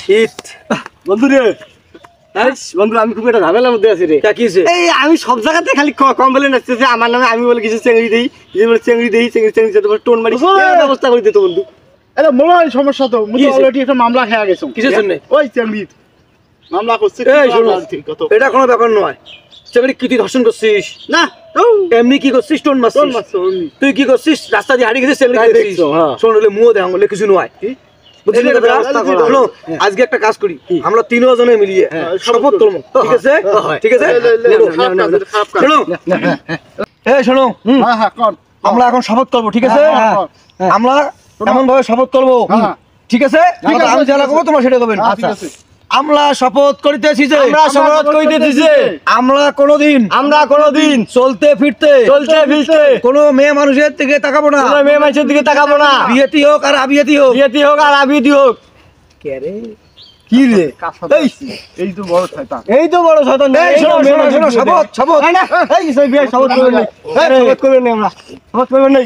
শীত বন্ধু রে, বন্ধু আমি খুব একটা ঝামেলার মধ্যে আছি রে। এই আমি সব জায়গাতে খালি কমপ্লেন আসছে যে আমার নামে আমি বলে কিছু চেংড়ি দেই, চেংড়ি দেই, চেংড়ি টোন মারি, ব্যবস্থা করে দিত বন্ধু। এটা মনে হয় সমস্যা তো, মুই অলরেডি একটা মামলা খেয়ে গেছো। কিসের জন্য? ওই চেংড়ি মামলা করছে। এটা কোনো ব্যাপার নয়। চেংড়ি কি তুই ধর্ষণ করছিস? না, এমনি কি করছিস? টোন মারছিস। তুই কি করছিস? রাস্তা দিয়ে হারিয়ে গেছিস, চেংড়ি দেখছিস। শোন হলে মুও দেখ বলে কিছু নয়। আজকে একটা কাজ করি, আমরা তিনজনে মিলিয়ে শপথ করবো, ঠিক আছে? ঠিক আছে, শোনো, আমরা এখন শপথ করবো, ঠিক আছে? আমরা এমন ভাবে শপথ করবো, ঠিক আছে? আমি যারা করবো তোমরা সেটা করবেন। আমরা শপথ করিতেছি যে আমরা কোনোদিন চলতে ফিরতে কোনো মেয়ে মানুষের দিকে তাকাবো না, বিয়েতি হোক আর আবিয়েতি হোক। কি রে এই তো বড় শয়তান, শপথ করবেন না, আমরা শপথ করবেন না।